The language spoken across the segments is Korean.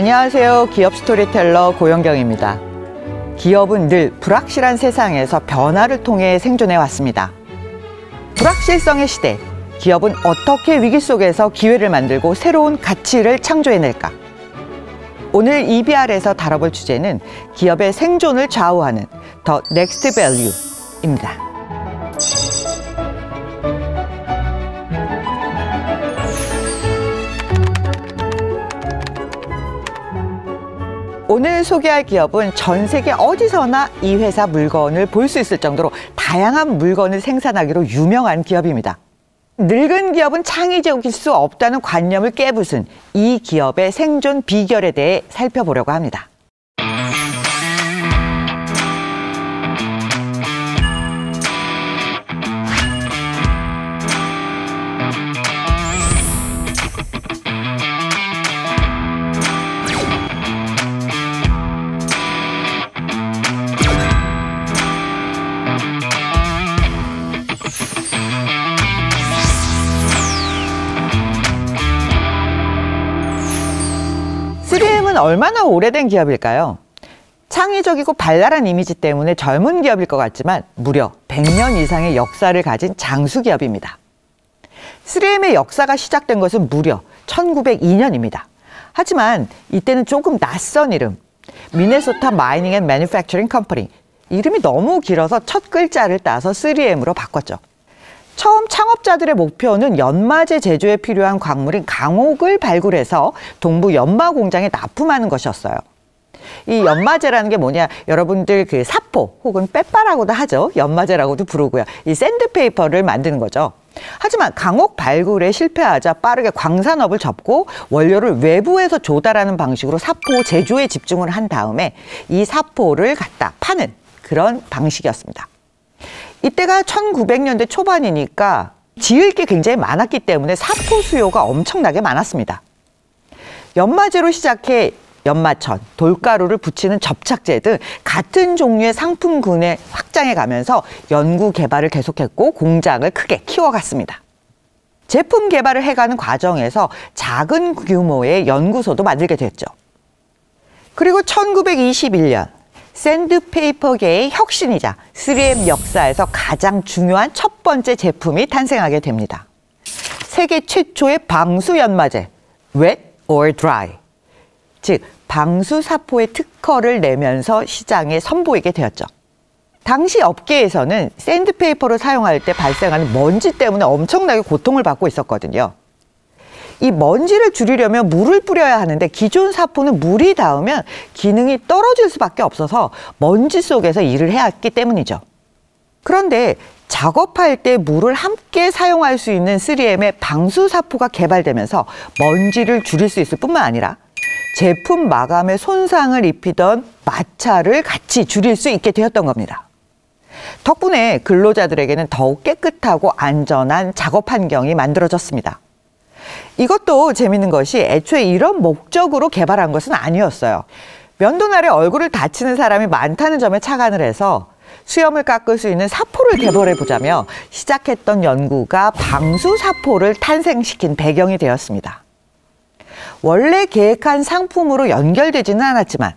안녕하세요. 기업 스토리텔러 고영경입니다. 기업은 늘 불확실한 세상에서 변화를 통해 생존해 왔습니다. 불확실성의 시대, 기업은 어떻게 위기 속에서 기회를 만들고 새로운 가치를 창조해낼까? 오늘 EBR에서 다뤄볼 주제는 기업의 생존을 좌우하는 The Next Value입니다. 오늘 소개할 기업은 전 세계 어디서나 이 회사 물건을 볼 수 있을 정도로 다양한 물건을 생산하기로 유명한 기업입니다. 늙은 기업은 창의적일 수 없다는 관념을 깨부순 이 기업의 생존 비결에 대해 살펴보려고 합니다. 얼마나 오래된 기업일까요? 창의적이고 발랄한 이미지 때문에 젊은 기업일 것 같지만 무려 100년 이상의 역사를 가진 장수 기업입니다. 3M의 역사가 시작된 것은 무려 1902년입니다. 하지만 이때는 조금 낯선 이름, 미네소타 마이닝 앤 매뉴팩처링 컴퍼니. 이름이 너무 길어서 첫 글자를 따서 3M으로 바꿨죠. 처음 창업자들의 목표는 연마제 제조에 필요한 광물인 강옥을 발굴해서 동부 연마 공장에 납품하는 것이었어요. 이 연마제라는 게 뭐냐? 여러분들 그 사포 혹은 빼빠라고도 하죠. 연마제라고도 부르고요. 이 샌드페이퍼를 만드는 거죠. 하지만 강옥 발굴에 실패하자 빠르게 광산업을 접고 원료를 외부에서 조달하는 방식으로 사포 제조에 집중을 한 다음에 이 사포를 갖다 파는 그런 방식이었습니다. 이때가 1900년대 초반이니까 지을 게 굉장히 많았기 때문에 사포 수요가 엄청나게 많았습니다. 연마제로 시작해 연마천, 돌가루를 붙이는 접착제 등 같은 종류의 상품군에 확장해 가면서 연구 개발을 계속했고 공장을 크게 키워갔습니다. 제품 개발을 해가는 과정에서 작은 규모의 연구소도 만들게 됐죠. 그리고 1921년 샌드페이퍼계의 혁신이자 3M 역사에서 가장 중요한 첫 번째 제품이 탄생하게 됩니다. 세계 최초의 방수 연마제, wet or dry. 즉, 방수 사포의 특허를 내면서 시장에 선보이게 되었죠. 당시 업계에서는 샌드페이퍼를 사용할 때 발생하는 먼지 때문에 엄청나게 고통을 받고 있었거든요. 이 먼지를 줄이려면 물을 뿌려야 하는데 기존 사포는 물이 닿으면 기능이 떨어질 수밖에 없어서 먼지 속에서 일을 해야 했기 때문이죠. 그런데 작업할 때 물을 함께 사용할 수 있는 3M의 방수 사포가 개발되면서 먼지를 줄일 수 있을 뿐만 아니라 제품 마감에 손상을 입히던 마찰을 같이 줄일 수 있게 되었던 겁니다. 덕분에 근로자들에게는 더욱 깨끗하고 안전한 작업 환경이 만들어졌습니다. 이것도 재밌는 것이 애초에 이런 목적으로 개발한 것은 아니었어요. 면도날에 얼굴을 다치는 사람이 많다는 점에 착안을 해서 수염을 깎을 수 있는 사포를 개발해보자며 시작했던 연구가 방수사포를 탄생시킨 배경이 되었습니다. 원래 계획한 상품으로 연결되지는 않았지만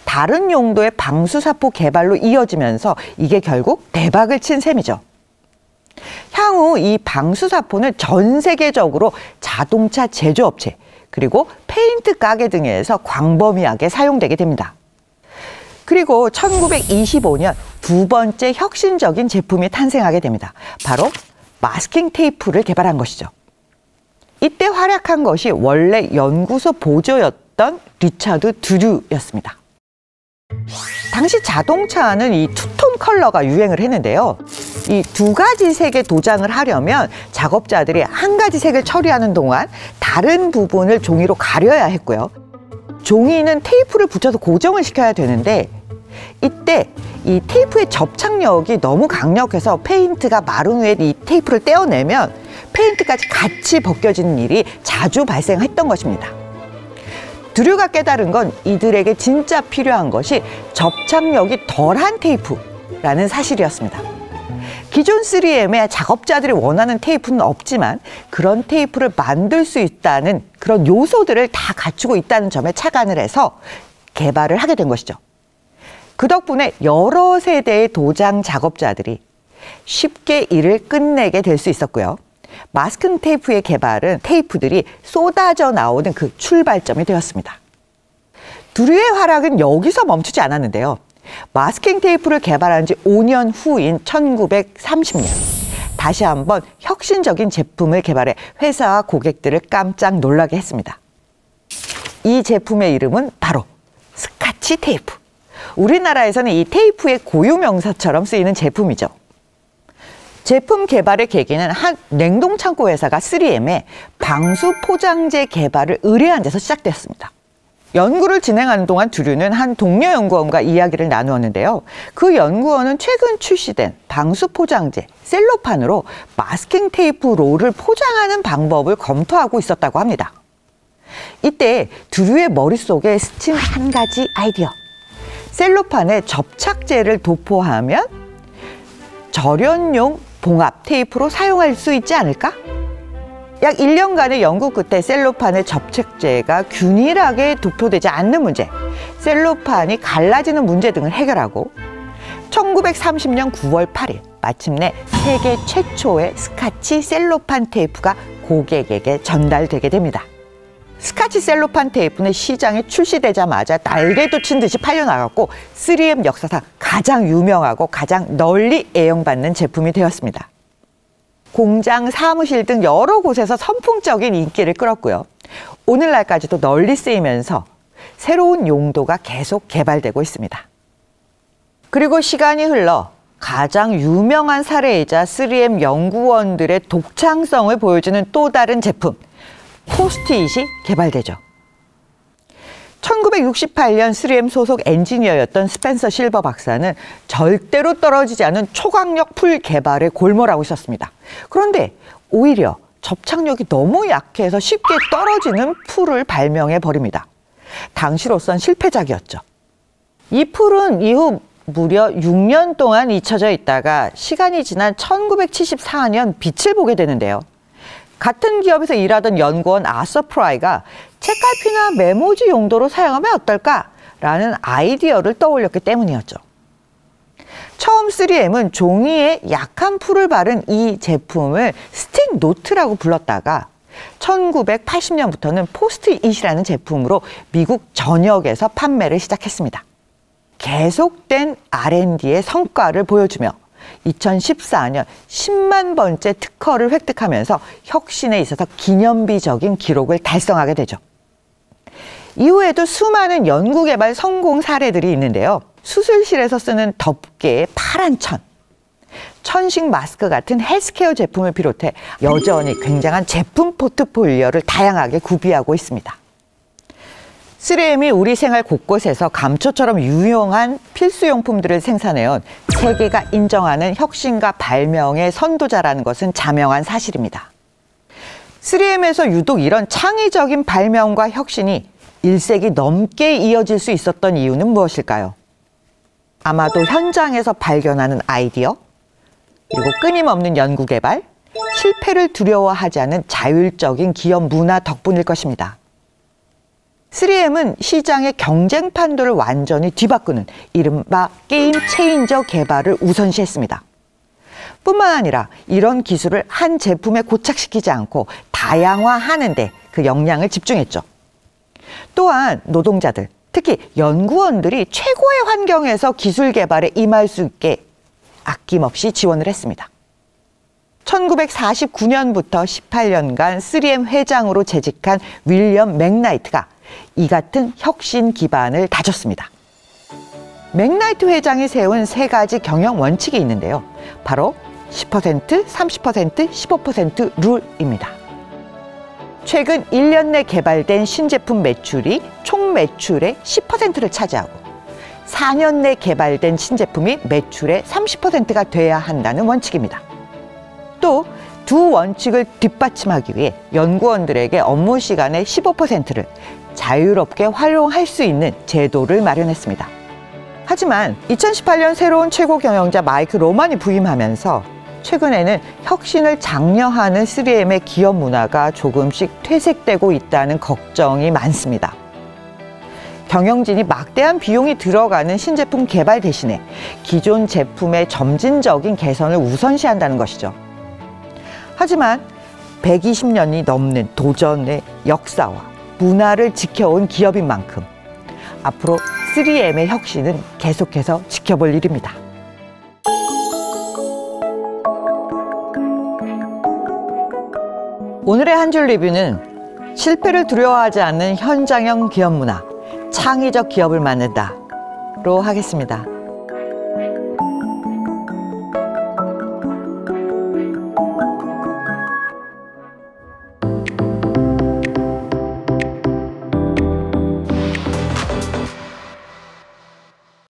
다른 용도의 방수사포 개발로 이어지면서 이게 결국 대박을 친 셈이죠. 향후 이 방수사포는 전 세계적으로 자동차 제조업체 그리고 페인트 가게 등에서 광범위하게 사용되게 됩니다. 그리고 1925년 두 번째 혁신적인 제품이 탄생하게 됩니다. 바로 마스킹 테이프를 개발한 것이죠. 이때 활약한 것이 원래 연구소 보조였던 리차드 드류였습니다. 당시 자동차는 이 투톤 컬러가 유행을 했는데요. 이 두 가지 색의 도장을 하려면 작업자들이 한 가지 색을 처리하는 동안 다른 부분을 종이로 가려야 했고요. 종이는 테이프를 붙여서 고정을 시켜야 되는데 이때 이 테이프의 접착력이 너무 강력해서 페인트가 마른 후에 이 테이프를 떼어내면 페인트까지 같이 벗겨지는 일이 자주 발생했던 것입니다. 드류가 깨달은 건 이들에게 진짜 필요한 것이 접착력이 덜한 테이프라는 사실이었습니다. 기존 3M의 작업자들이 원하는 테이프는 없지만 그런 테이프를 만들 수 있다는 그런 요소들을 다 갖추고 있다는 점에 착안을 해서 개발을 하게 된 것이죠. 그 덕분에 여러 세대의 도장 작업자들이 쉽게 일을 끝내게 될 수 있었고요. 마스킹 테이프의 개발은 테이프들이 쏟아져 나오는 그 출발점이 되었습니다. 두류의 활약은 여기서 멈추지 않았는데요. 마스킹 테이프를 개발한 지 5년 후인 1930년 다시 한번 혁신적인 제품을 개발해 회사와 고객들을 깜짝 놀라게 했습니다. 이 제품의 이름은 바로 스카치 테이프. 우리나라에서는 이 테이프의 고유명사처럼 쓰이는 제품이죠. 제품 개발의 계기는 한 냉동창고 회사가 3M에 방수 포장재 개발을 의뢰한 데서 시작되었습니다. 연구를 진행하는 동안 두류는 한 동료 연구원과 이야기를 나누었는데요. 그 연구원은 최근 출시된 방수 포장재 셀로판으로 마스킹 테이프 롤을 포장하는 방법을 검토하고 있었다고 합니다. 이때 두류의 머릿속에 스친 한 가지 아이디어. 셀로판에 접착제를 도포하면 절연용 봉합 테이프로 사용할 수 있지 않을까? 약 1년간의 연구 끝에 셀로판의 접착제가 균일하게 도포되지 않는 문제, 셀로판이 갈라지는 문제 등을 해결하고 1930년 9월 8일 마침내 세계 최초의 스카치 셀로판 테이프가 고객에게 전달되게 됩니다. 스카치 셀로판 테이프는 시장에 출시되자마자 날개도 친 듯이 팔려나갔고 3M 역사상 가장 유명하고 가장 널리 애용받는 제품이 되었습니다. 공장, 사무실 등 여러 곳에서 선풍적인 인기를 끌었고요. 오늘날까지도 널리 쓰이면서 새로운 용도가 계속 개발되고 있습니다. 그리고 시간이 흘러 가장 유명한 사례이자 3M 연구원들의 독창성을 보여주는 또 다른 제품, 포스트잇이 개발되죠. 1968년 3M 소속 엔지니어였던 스펜서 실버 박사는 절대로 떨어지지 않은 초강력 풀 개발에 골몰하고 있었습니다. 그런데 오히려 접착력이 너무 약해서 쉽게 떨어지는 풀을 발명해 버립니다. 당시로선 실패작이었죠. 이 풀은 이후 무려 6년 동안 잊혀져 있다가 시간이 지난 1974년 빛을 보게 되는데요. 같은 기업에서 일하던 연구원 아서 프라이가 책갈피나 메모지 용도로 사용하면 어떨까라는 아이디어를 떠올렸기 때문이었죠. 처음 3M은 종이에 약한 풀을 바른 이 제품을 스틱 노트라고 불렀다가 1980년부터는 포스트잇이라는 제품으로 미국 전역에서 판매를 시작했습니다. 계속된 R&D의 성과를 보여주며 2014년 10만 번째 특허를 획득하면서 혁신에 있어서 기념비적인 기록을 달성하게 되죠. 이후에도 수많은 연구개발 성공 사례들이 있는데요. 수술실에서 쓰는 덮개의 파란 천, 천식 마스크 같은 헬스케어 제품을 비롯해 여전히 굉장한 제품 포트폴리오를 다양하게 구비하고 있습니다. 3M이 우리 생활 곳곳에서 감초처럼 유용한 필수용품들을 생산해온 세계가 인정하는 혁신과 발명의 선도자라는 것은 자명한 사실입니다. 3M에서 유독 이런 창의적인 발명과 혁신이 1세기 넘게 이어질 수 있었던 이유는 무엇일까요? 아마도 현장에서 발견하는 아이디어, 그리고 끊임없는 연구개발, 실패를 두려워하지 않은 자율적인 기업 문화 덕분일 것입니다. 3M은 시장의 경쟁 판도를 완전히 뒤바꾸는 이른바 게임 체인저 개발을 우선시했습니다. 뿐만 아니라 이런 기술을 한 제품에 고착시키지 않고 다양화하는 데 그 역량을 집중했죠. 또한 노동자들, 특히 연구원들이 최고의 환경에서 기술 개발에 임할 수 있게 아낌없이 지원을 했습니다. 1949년부터 18년간 3M 회장으로 재직한 윌리엄 맥나이트가 이 같은 혁신 기반을 다졌습니다. 맥나이트 회장이 세운 세 가지 경영 원칙이 있는데요. 바로 10%, 30%, 15% 룰입니다. 최근 1년 내 개발된 신제품 매출이 총 매출의 10%를 차지하고 4년 내 개발된 신제품이 매출의 30%가 돼야 한다는 원칙입니다. 또 두 원칙을 뒷받침하기 위해 연구원들에게 업무 시간의 15%를 자유롭게 활용할 수 있는 제도를 마련했습니다. 하지만 2018년 새로운 최고 경영자 마이크 로만이 부임하면서 최근에는 혁신을 장려하는 3M의 기업 문화가 조금씩 퇴색되고 있다는 걱정이 많습니다. 경영진이 막대한 비용이 들어가는 신제품 개발 대신에 기존 제품의 점진적인 개선을 우선시한다는 것이죠. 하지만 120년이 넘는 도전의 역사와 문화를 지켜온 기업인 만큼 앞으로 3M의 혁신은 계속해서 지켜볼 일입니다. 오늘의 한 줄 리뷰는 실패를 두려워하지 않는 현장형 기업 문화, 창의적 기업을 만든다로 하겠습니다.